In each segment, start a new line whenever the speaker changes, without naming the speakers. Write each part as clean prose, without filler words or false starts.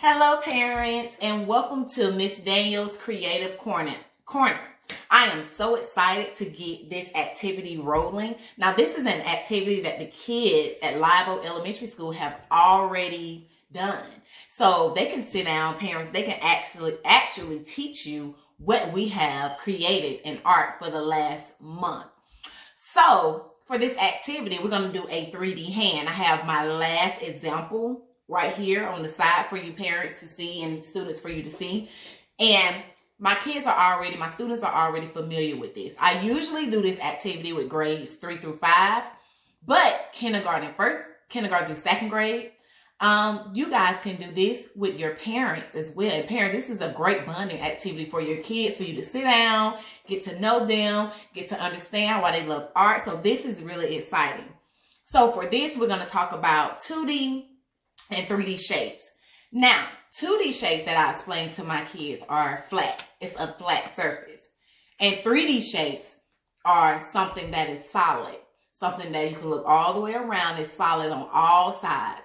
Hello parents, and welcome to Miss Daniel's Creative Corner. I am so excited to get this activity rolling. Now this is an activity that the kids at Live Oak Elementary School have already done. So they can sit down, parents, they can actually teach you what we have created in art for the last month. So for this activity, we're going to do a 3D hand. I have my last example right here on the side for you parents to see and students for you to see. And my students are already familiar with this. I usually do this activity with grades 3 through 5, but kindergarten through second grade, you guys can do this with your parents as well. And parents, this is a great bonding activity for your kids, for you to sit down, get to know them, get to understand why they love art. So this is really exciting. So for this, we're going to talk about 2D and 3D shapes. Now, 2D shapes that I explained to my kids are flat. It's a flat surface. And 3D shapes are something that is solid. Something that you can look all the way around. It's solid on all sides.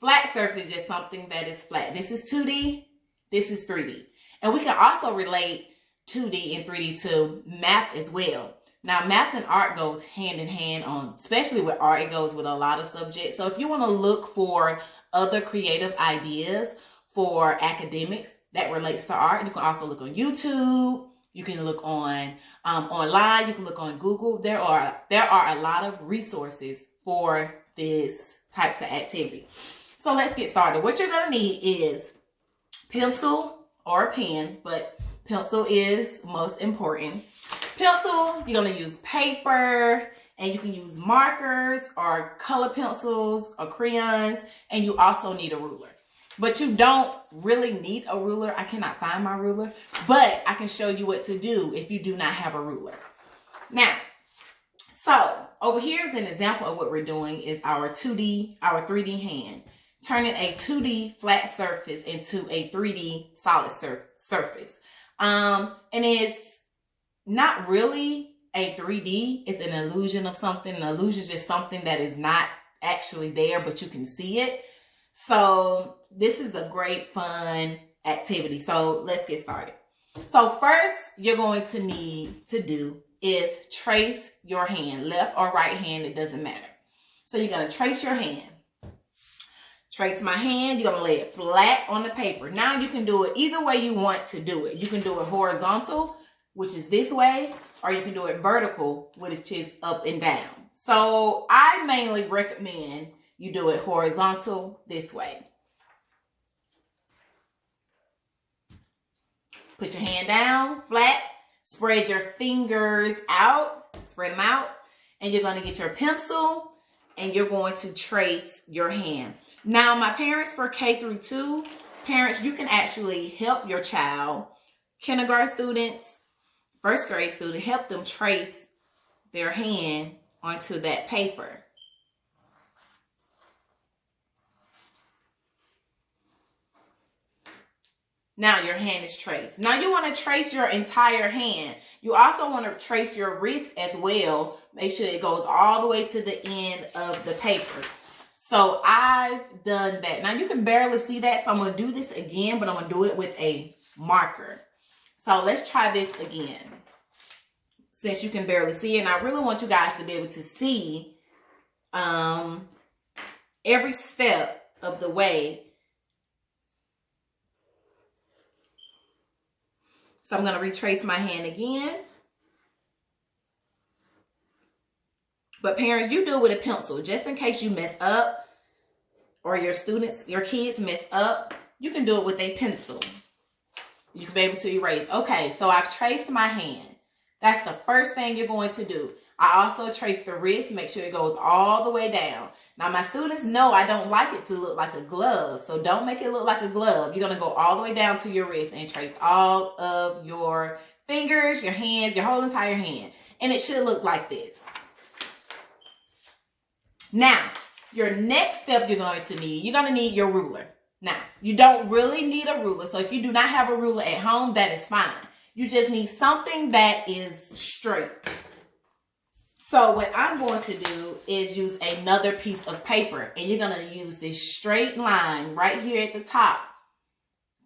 Flat surface is just something that is flat. This is 2D. This is 3D. And we can also relate 2D and 3D to math as well. Now, math and art goes hand in hand especially with art, it goes with a lot of subjects. So if you want to look for other creative ideas for academics that relates to art, you can also look on YouTube. You can look on online. You can look on Google. There are a lot of resources for this types of activity. So let's get started. What you're going to need is pencil or a pen, but pencil is most important. Pencil, you're going to use paper, and you can use markers or color pencils or crayons, and you also need a ruler. But you don't really need a ruler. I cannot find my ruler, but I can show you what to do if you do not have a ruler. Now, so over here is an example of what we're doing is our 3D hand. Turning a 2D flat surface into a 3D solid surface. And it's not really a 3D, it's an illusion of something. An illusion is just something that is not actually there, but you can see it. So this is a great fun activity. So let's get started. So first you're going to need to do is trace your hand, left or right hand, it doesn't matter. So you're going to trace your hand. Trace my hand, you're going to lay it flat on the paper. Now you can do it either way you want to do it. You can do it horizontal, which is this way, or you can do it vertical, which is up and down. So I mainly recommend you do it horizontal this way. Put your hand down, flat, spread your fingers out, spread them out, and you're going to get your pencil and you're going to trace your hand. Now, my parents for K through 2, parents, you can actually help your child, kindergarten students, first grade student, help them trace their hand onto that paper. Now your hand is traced. Now you want to trace your entire hand. You also want to trace your wrist as well. Make sure it goes all the way to the end of the paper. So I've done that. Now you can barely see that, so I'm going to do this again, but I'm going to do it with a marker. So let's try this again. Since you can barely see it, and I really want you guys to be able to see every step of the way. So I'm going to retrace my hand again. But parents, you do it with a pencil. Just in case you mess up or your kids mess up, you can do it with a pencil. You can be able to erase. Okay, so I've traced my hand. That's the first thing you're going to do. I also trace the wrist, make sure it goes all the way down. Now, my students know I don't like it to look like a glove, so don't make it look like a glove. You're going to go all the way down to your wrist and trace all of your fingers, your hands, your whole entire hand. And it should look like this. Now, your next step you're going to need your ruler. Now, you don't really need a ruler, so if you do not have a ruler at home, that is fine. You just need something that is straight. So what I'm going to do is use another piece of paper, and you're going to use this straight line right here at the top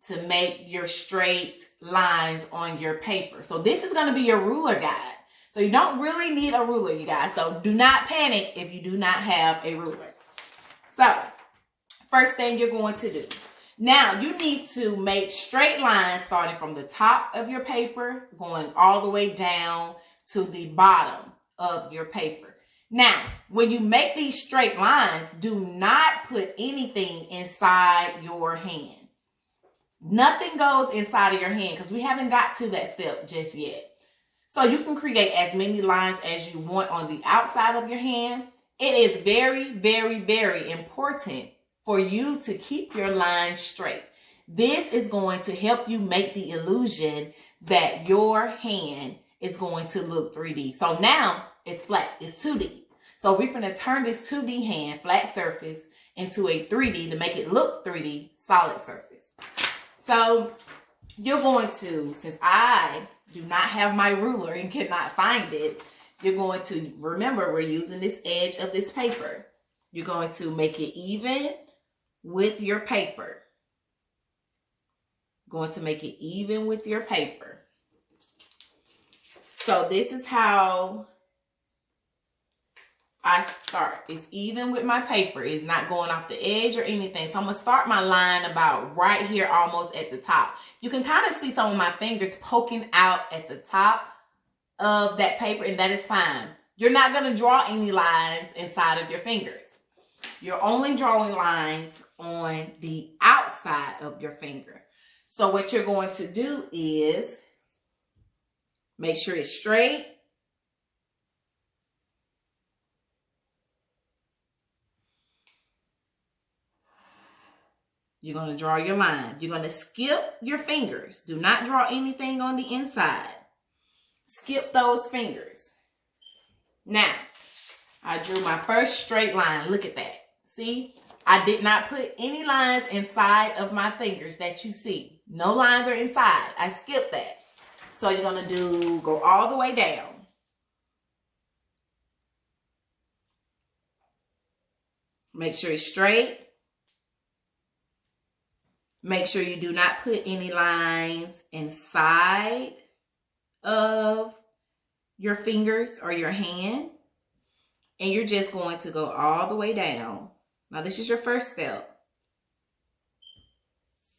to make your straight lines on your paper. So this is going to be your ruler guide. So you don't really need a ruler, you guys. So do not panic if you do not have a ruler. So first thing you're going to do. Now you need to make straight lines starting from the top of your paper, going all the way down to the bottom of your paper. Now, when you make these straight lines, do not put anything inside your hand. Nothing goes inside of your hand because we haven't got to that step just yet. So you can create as many lines as you want on the outside of your hand. It is very, very, very important for you to keep your lines straight. This is going to help you make the illusion that your hand is going to look 3D. So now it's flat, it's 2D. So we're going to turn this 2D hand, flat surface, into a 3D to make it look 3D, solid surface. So you're going to, since I do not have my ruler and cannot find it, you're going to, remember we're using this edge of this paper. You're going to make it even with your paper. Going to make it even with your paper. So this is how I start. It's even with my paper. It's not going off the edge or anything. So I'm going to start my line about right here, almost at the top. You can kind of see some of my fingers poking out at the top of that paper, and that is fine. You're not going to draw any lines inside of your fingers. You're only drawing lines on the outside of your finger. So what you're going to do is make sure it's straight. You're going to draw your line. You're going to skip your fingers. Do not draw anything on the inside. Skip those fingers. Now, I drew my first straight line. Look at that. See? I did not put any lines inside of my fingers that you see. No lines are inside. I skipped that. So you're going to go all the way down. Make sure it's straight. Make sure you do not put any lines inside of your fingers or your hand. And you're just going to go all the way down. Now, this is your first step.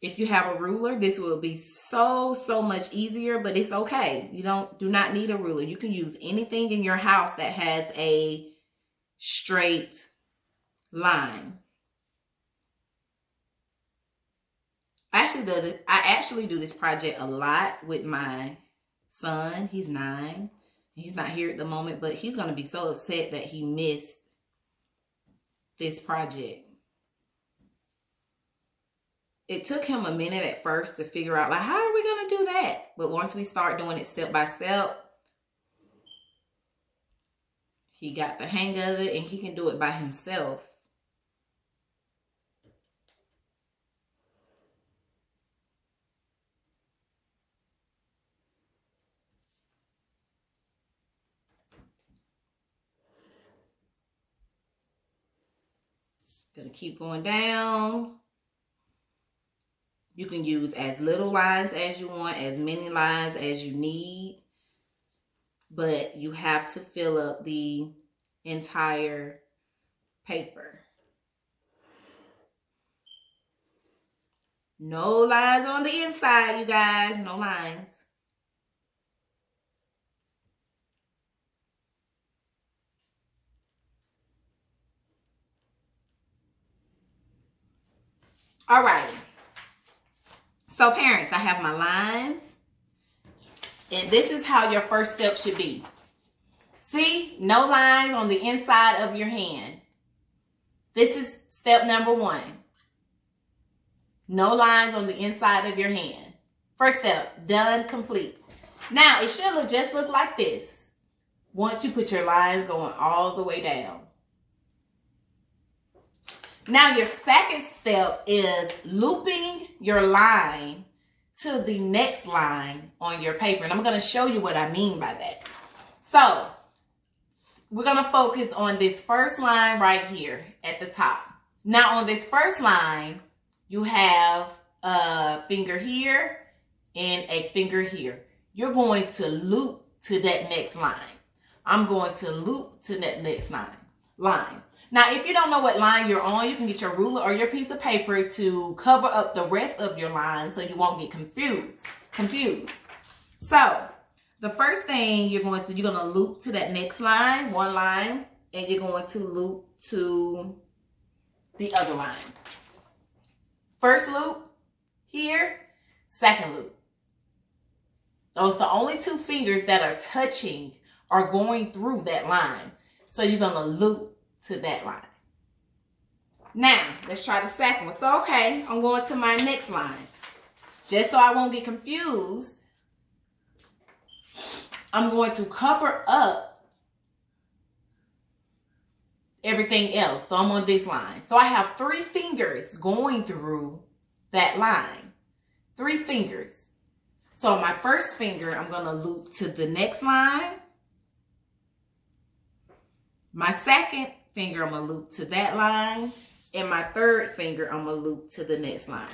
If you have a ruler, this will be so much easier, but it's okay. You do not need a ruler. You can use anything in your house that has a straight line. I actually do this project a lot with my son. He's 9. He's not here at the moment, but he's going to be so upset that he missed this project. It took him a minute at first to figure out, like, how are we going to do that? But once we start doing it step by step, he got the hang of it and he can do it by himself. Gonna keep going down. You can use as little lines as you want, as many lines as you need, but you have to fill up the entire paper. No lines on the inside, you guys, no lines. All right. So parents, I have my lines. And this is how your first step should be. See, no lines on the inside of your hand. This is step number 1. No lines on the inside of your hand. First step, done, complete. Now, it should just look like this once you put your lines going all the way down. Now, your second step is looping your line to the next line on your paper. And I'm going to show you what I mean by that. So, we're going to focus on this first line right here at the top. Now, on this first line, you have a finger here, and a finger here. You're going to loop to that next line. I'm going to loop to that next line. Now, if you don't know what line you're on, you can get your ruler or your piece of paper to cover up the rest of your line so you won't get confused. So, the first thing you're going to loop to that next line, one line, and you're going to loop to the other line. First loop here, second loop. Those are the only two fingers that are touching or going through that line. So you're going to loop to that line. Now, let's try the second one. So, okay, I'm going to my next line. Just so I won't get confused, I'm going to cover up everything else. So I'm on this line. So I have 3 fingers going through that line. 3 fingers. So my first finger, I'm going to loop to the next line. My second finger, I'm going to loop to that line. And my third finger, I'm going to loop to the next line.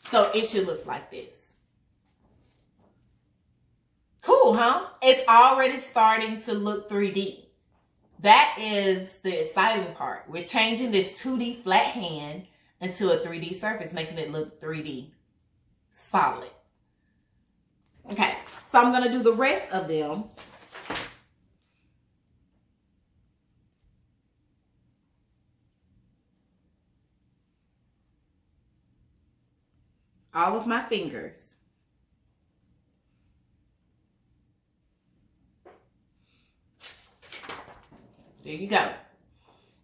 So it should look like this. Cool, huh? It's already starting to look 3D. That is the exciting part. We're changing this 2D flat hand into a 3D surface, making it look 3D solid. Okay, so I'm going to do the rest of them. All of my fingers. There you go.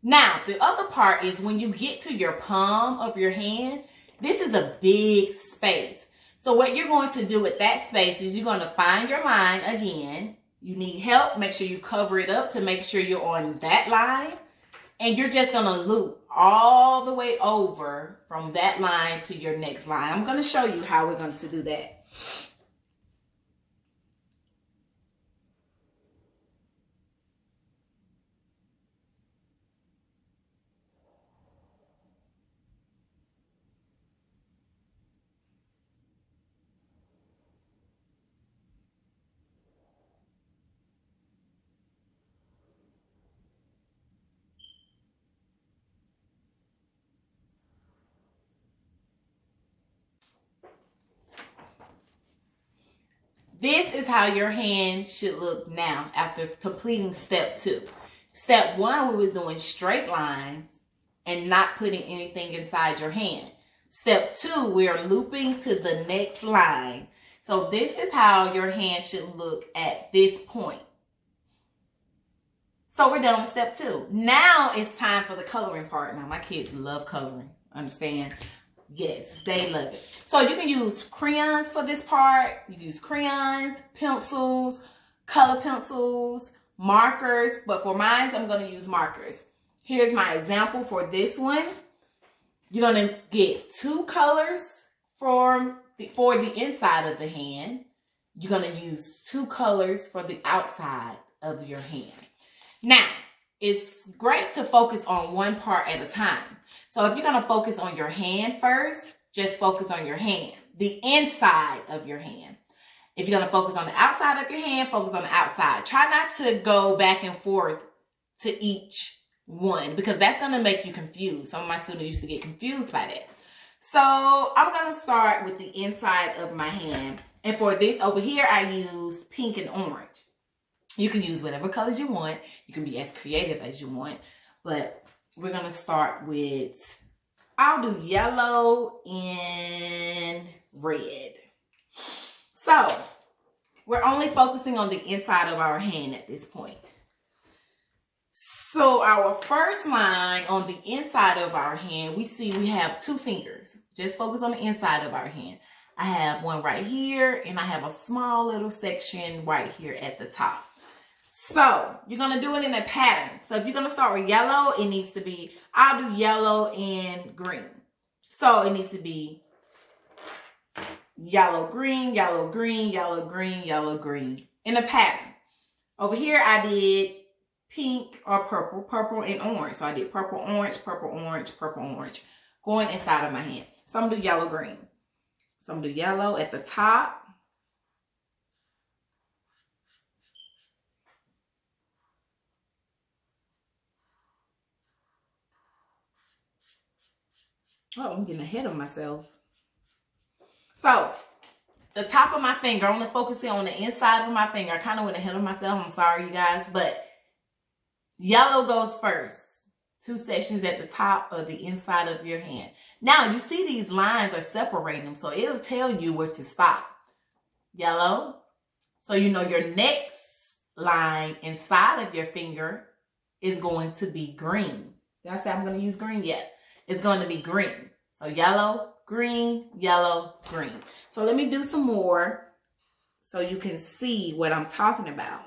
Now, the other part is when you get to your palm of your hand, this is a big space. So what you're going to do with that space is you're going to find your line again. You need help. Make sure you cover it up to make sure you're on that line. And you're just going to loop all the way over from that line to your next line. I'm going to show you how we're going to do that. This is how your hand should look now after completing step 2. Step 1, we was doing straight lines and not putting anything inside your hand. Step 2, we are looping to the next line. So this is how your hand should look at this point. So we're done with step 2. Now it's time for the coloring part. Now my kids love coloring, understand? Yes, they love it. So you can use crayons for this part. You can use crayons, pencils, color pencils, markers. But for mine, I'm going to use markers. Here's my example for this one. You're going to get 2 colors for the inside of the hand. You're going to use 2 colors for the outside of your hand. Now, it's great to focus on one part at a time. So if you're going to focus on your hand first, just focus on your hand, the inside of your hand. If you're going to focus on the outside of your hand, focus on the outside. Try not to go back and forth to each one because that's going to make you confused. Some of my students used to get confused by that. So I'm going to start with the inside of my hand. And for this over here, I use pink and orange. You can use whatever colors you want. You can be as creative as you want. But we're going to start with, I'll do yellow and red. So, we're only focusing on the inside of our hand at this point. So, our first line on the inside of our hand, we see we have 2 fingers. Just focus on the inside of our hand. I have one right here, and I have a small little section right here at the top. So, you're going to do it in a pattern. So, if you're going to start with yellow, it needs to be, I'll do yellow and green. So, it needs to be yellow, green, yellow, green, yellow, green, yellow, green in a pattern. Over here, I did pink or purple, purple and orange. So, I did purple, orange, purple, orange, purple, orange going inside of my hand. So I'm gonna do yellow, green. So I'm gonna do yellow at the top. Oh, I'm getting ahead of myself. So the top of my finger, I'm only focusing on the inside of my finger. I kind of went ahead of myself. I'm sorry, you guys, but yellow goes first. 2 sections at the top of the inside of your hand. Now, you see these lines are separating them, so it'll tell you where to stop. Yellow. So you know your next line inside of your finger is going to be green. Did I say I'm going to use green? Yeah. It's going to be green. So yellow, green, yellow, green. So let me do some more so you can see what I'm talking about.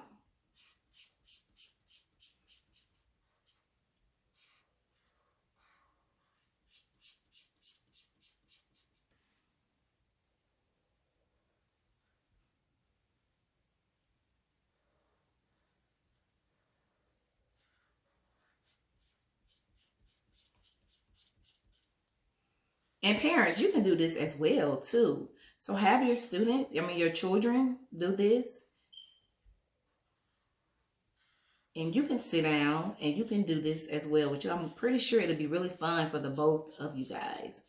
And parents, you can do this as well too. So have your students, your children do this. And you can sit down and you can do this as well, which I'm pretty sure it'll be really fun for the both of you guys.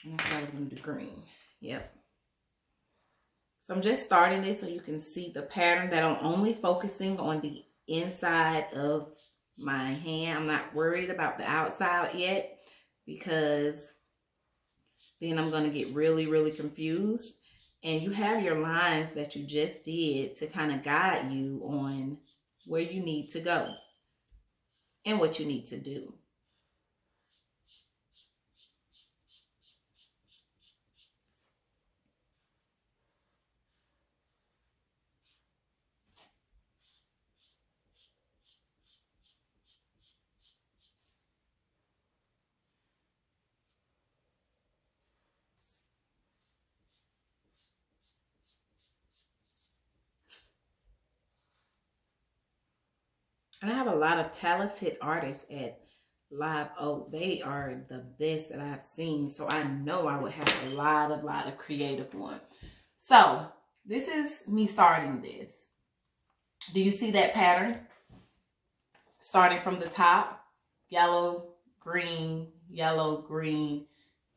And that's why I was going to do green. Yep. So I'm just starting this so you can see the pattern that I'm only focusing on the inside of my hand. I'm not worried about the outside yet because then I'm going to get really, really confused. And you have your lines that you just did to kind of guide you on where you need to go and what you need to do. And I have a lot of talented artists at Live Oak. They are the best that I've seen. So I know I would have a lot of creative ones. So this is me starting this. Do you see that pattern? Starting from the top, yellow, green, yellow, green,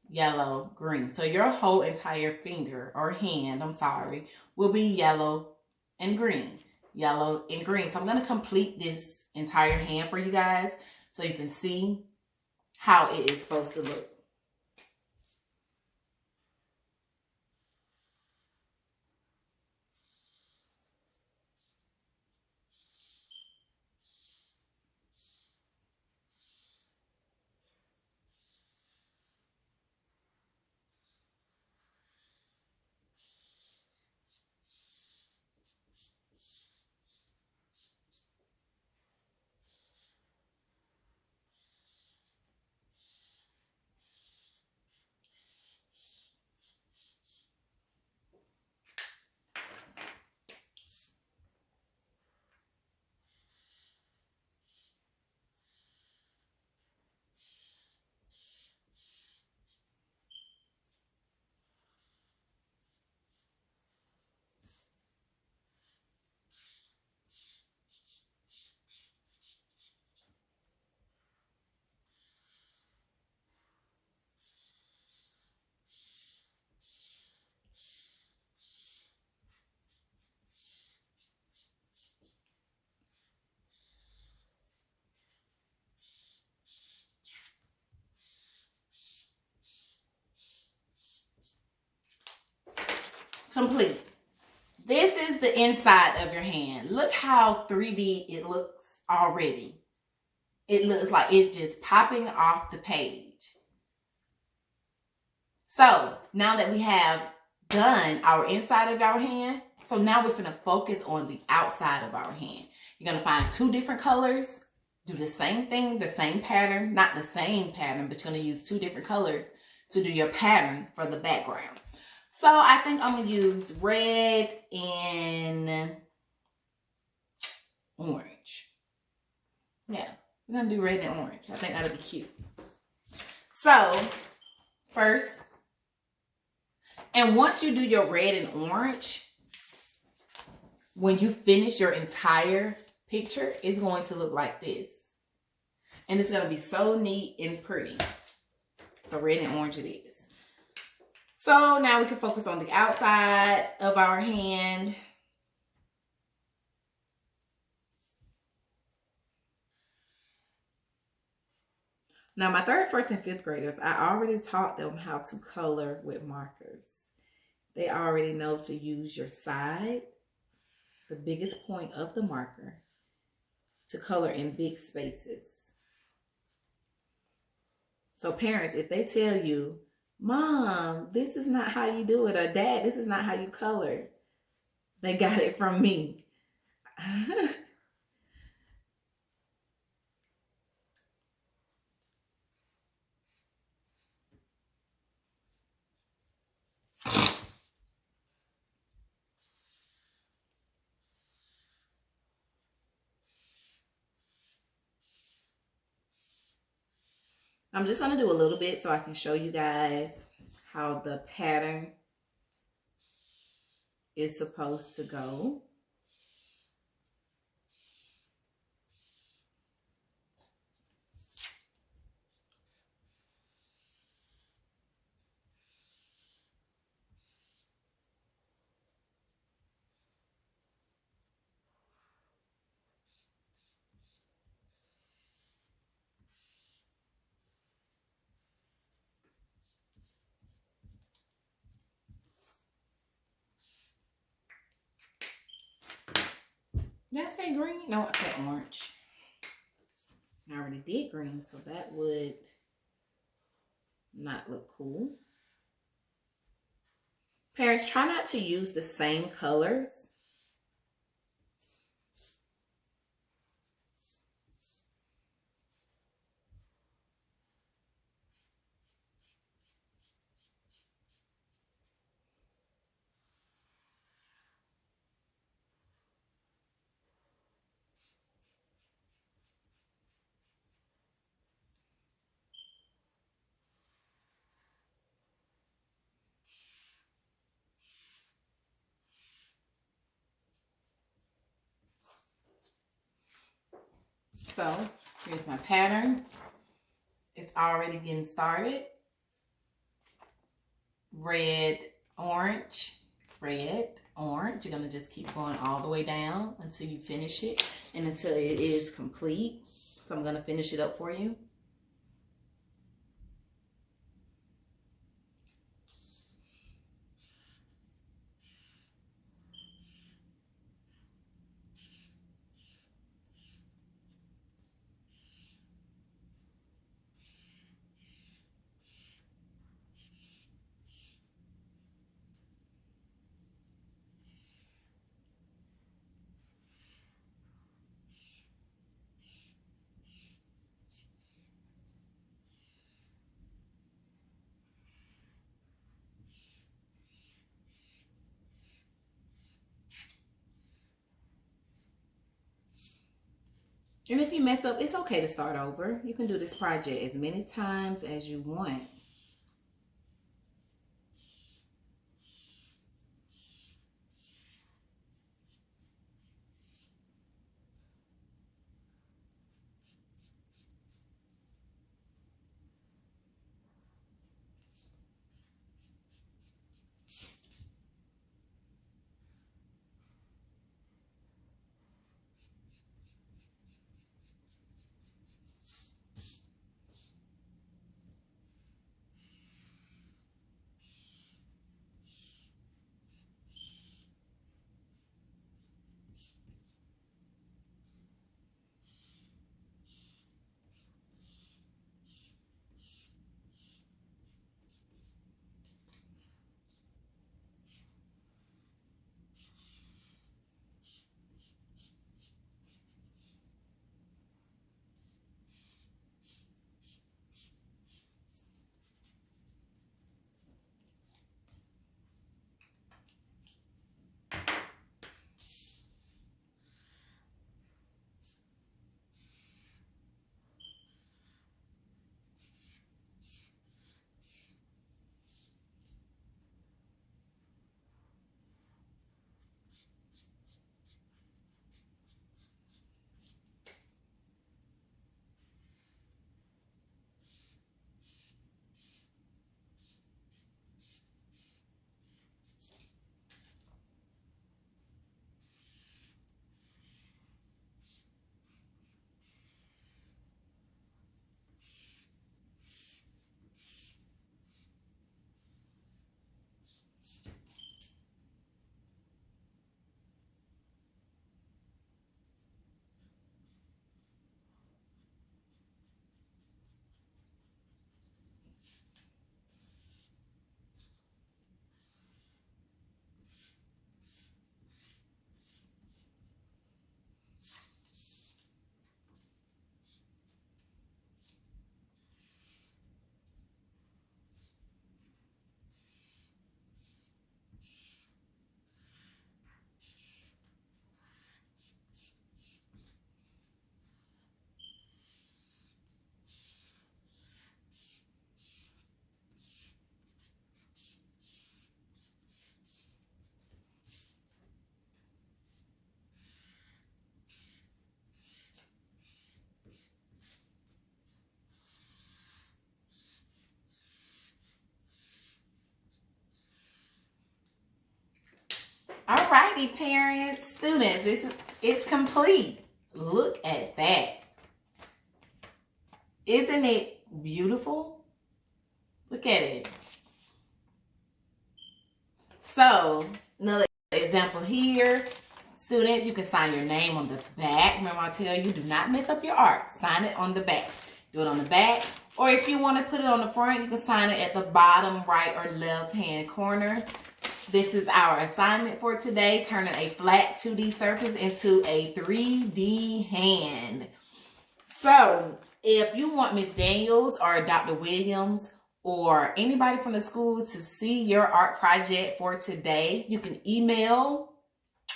yellow, green. So your whole entire finger or hand, will be yellow and green. Yellow and green. So I'm going to complete this entire hand for you guys so you can see how it is supposed to look. Complete. This is the inside of your hand. Look how 3D it looks already. It looks like it's just popping off the page. So now that we have done our inside of our hand, so now we're going to focus on the outside of our hand. You're going to find 2 different colors, do the same thing, the same pattern, not the same pattern, but you're going to use 2 different colors to do your pattern for the background. So I think I'm going to use red and orange. Yeah, We're gonna do red and orange. I think that'll be cute. So, first, and once you do your red and orange, when you finish your entire picture, it's going to look like this. And it's going to be so neat and pretty. So red and orange it is. So now we can focus on the outside of our hand. Now my third, fourth, and fifth graders, I already taught them how to color with markers. They already know to use your side, the biggest point of the marker, to color in big spaces. So parents, if they tell you, Mom, this is not how you do it, or Dad, this is not how you color, they got it from me. I'm just going to do a little bit so I can show you guys how the pattern is supposed to go. Did I say green? No, I said orange. I already did green, so that would not look cool. Parents, try not to use the same colors. So here's my pattern. It's already getting started. Red, orange, red, orange. You're going to just keep going all the way down until you finish it and until it is complete. So I'm going to finish it up for you. And if you mess up, it's okay to start over. You can do this project as many times as you want. righty, parents, students, it's complete. Look at that. Isn't it beautiful? Look at it. So, another example here. Students, you can sign your name on the back. Remember, I tell you, do not mess up your art. Sign it on the back. Do it on the back. Or if you want to put it on the front, you can sign it at the bottom right or left hand corner. This is our assignment for today, turning a flat 2D surface into a 3D hand. So, if you want Miss Daniels or Dr. Williams or anybody from the school to see your art project for today, you can email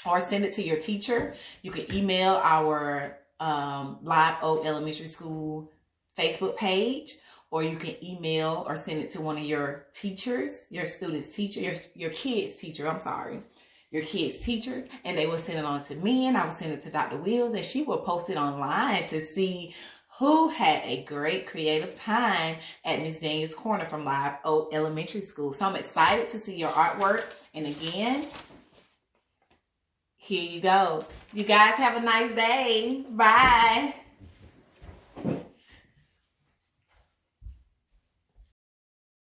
or send it to your teacher. You can email our Live Oak Elementary School Facebook page, or you can email or send it to one of your teachers, your student's teacher, your kid's teacher, I'm sorry, your kids' teachers, and they will send it on to me, and I will send it to Dr. Wills, and she will post it online to see who had a great creative time at Miss Daniels Corner from Live Oak Elementary School. So I'm excited to see your artwork. And again, here you go. You guys have a nice day. Bye.